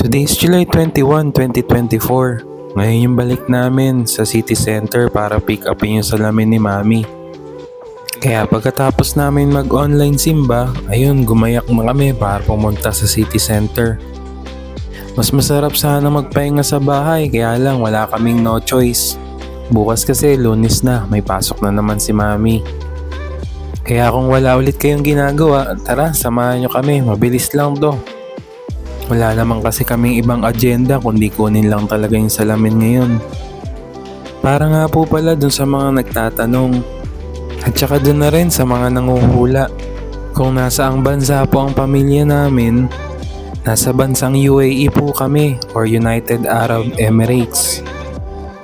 Today is July 21, 2024. Ngayon yung balik namin sa city center para pick upin yung salamin ni Mami. Kaya pagkatapos namin mag-online simba, ayun gumayak na kami para pumunta sa city center. Mas masarap sana magpahinga sa bahay kaya lang wala kaming no choice. Bukas kasi Lunes na, may pasok na naman si Mami. Kaya kung wala ulit kayong ginagawa, tara samahan nyo kami, mabilis lang to. Wala naman kasi kaming ibang agenda kundi kunin lang talaga yung salamin ngayon. Para nga po pala dun sa mga nagtatanong. At saka dun na rin sa mga nanguhula. Kung nasaang bansa po ang pamilya namin, nasa bansang UAE po kami or United Arab Emirates.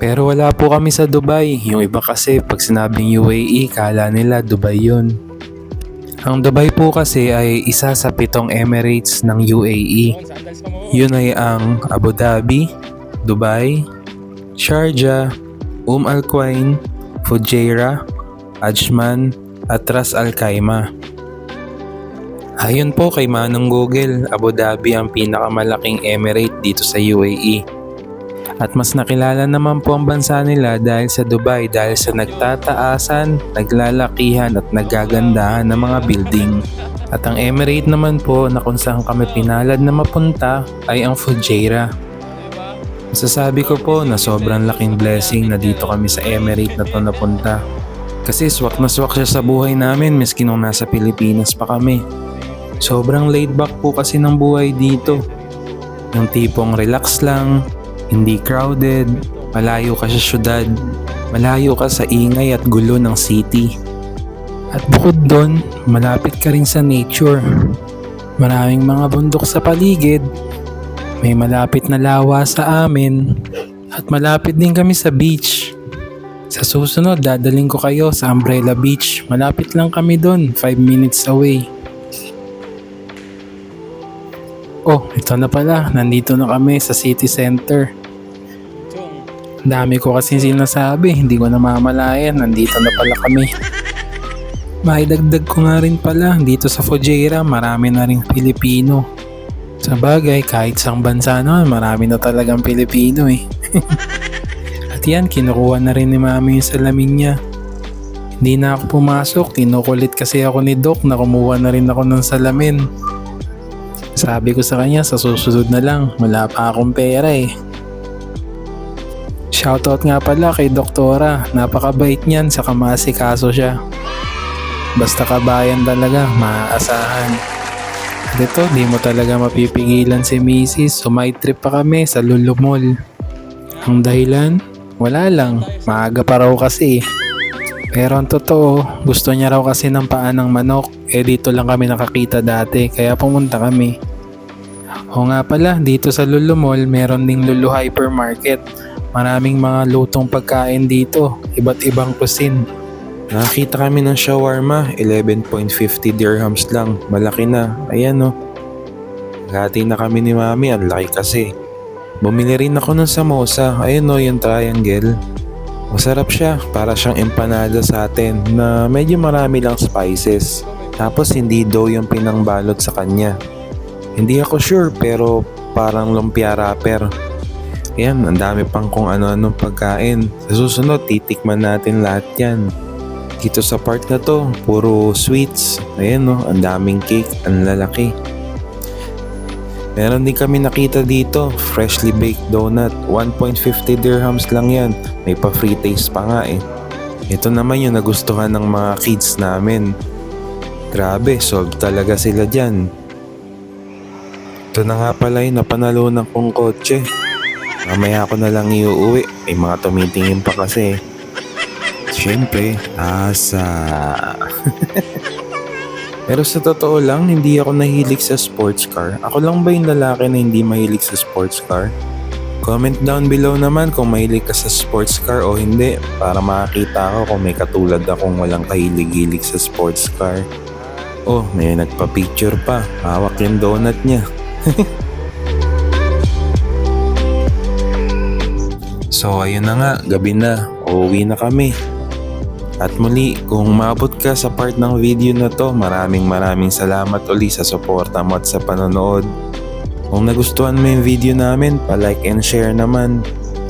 Pero wala po kami sa Dubai. Yung iba kasi pag sinabing UAE, kala nila Dubai yun. Ang Dubai po kasi ay isa sa 7 Emirates ng UAE. Yun ay ang Abu Dhabi, Dubai, Sharjah, Al Quwain, Fujairah, Ajman at Ras Al Khaimah. Ayon po kay Manong Google, Abu Dhabi ang pinakamalaking emirate dito sa UAE. At mas nakilala naman po ang bansa nila dahil sa Dubai dahil sa nagtataasan, naglalakihan at nagagandahan ng mga building. At ang emirate naman po na kung saan kami pinalad na mapunta ay ang Fujairah. Masasabi ko po na sobrang laking blessing na dito kami sa emirate na to napunta. Kasi swak na swak siya sa buhay namin miski nung nasa Pilipinas pa kami. Sobrang laid back po kasi ng buhay dito. Yung tipong relax lang, hindi crowded, malayo ka sa syudad, malayo ka sa ingay at gulo ng city. At bukod doon, malapit ka rin sa nature. Maraming mga bundok sa paligid, may malapit na lawa sa amin, at malapit din kami sa beach. Sa susunod, dadaling ko kayo sa Umbrella Beach. Malapit lang kami doon, 5 minutes away. Oh, ito na pala. Nandito na kami sa city center. Dami ko kasi sinasabi, hindi ko na mamalayan. Nandito na pala kami. Maidagdag ko nga rin pala, dito sa Fujairah marami na rin Pilipino. Sa bagay, kahit sang bansa naman, marami na talagang Pilipino eh. At yan, kinukuha na rin ni Mami yung salamin niya. Hindi na ako pumasok, kinukulit kasi ako ni Doc na kumuha na rin ako ng salamin. Sabi ko sa kanya, sa susunod na lang, wala pa akong pera eh. Shoutout nga pala kay Doktora, napakabait niyan sa kamasikaso siya. Basta kabayan talaga, maaasahan. At ito, di mo talaga mapipigilan si Mrs. Sumay trip pa kami sa Lulu Mall. Ang dahilan? Wala lang, maaga pa raw kasi. Pero ang totoo, gusto niya raw kasi ng paa ng manok. Dito lang kami nakakita dati, kaya pumunta kami. O nga pala, dito sa Lulu Mall, meron ding Lulu Hypermarket. Maraming mga lutong pagkain dito, iba't ibang cuisine. Nakakita kami ng shawarma, 11.50 dirhams lang, malaki na, ayan o. Hati na kami ni Mami, ang laki kasi. Bumili rin ako ng samosa, ayan o yung triangle. Masarap siya, para siyang empanada sa atin na medyo marami lang spices. Tapos hindi daw yung pinangbalot sa kanya. Hindi ako sure pero parang lumpia wrapper. Yan, ang dami pang kung ano-anong pagkain. Sa susunod, titikman natin lahat yan. Dito sa part na to, puro sweets. Ayan no, ang daming cake, ang lalaki. Meron din kami nakita dito, freshly baked donut. 1.50 dirhams lang yan. May pa free taste pa nga eh. Ito naman yung nagustuhan ng mga kids namin. Grabe, solve talaga sila dyan. Ito na nga pala yung napanalunan kong kotse. Mamaya ako na lang iuuwi. May mga tumitingin pa kasi. Siyempre, asa. Pero sa totoo lang, hindi ako nahilig sa sports car. Ako lang ba yung lalaki na hindi mahilig sa sports car? Comment down below naman kung mahilig ka sa sports car o hindi para makakita ko kung may katulad akong walang kahilig-hilig sa sports car. Oh, may nagpa-picture pa. Hawak yung donut niya. So ayun na nga, gabi na. Uuwi na kami. At muli, kung maabot ka sa part ng video na to, maraming salamat uli sa suporta mo at sa panonood. Kung nagustuhan mo yung video namin, pa-like and share naman.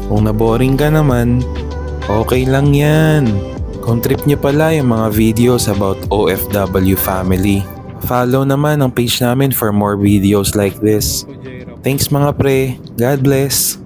Kung naboring ka naman, okay lang yan. Kung trip nyo pala yung mga videos about OFW family, follow naman ang page namin for more videos like this. Thanks mga pre. God bless.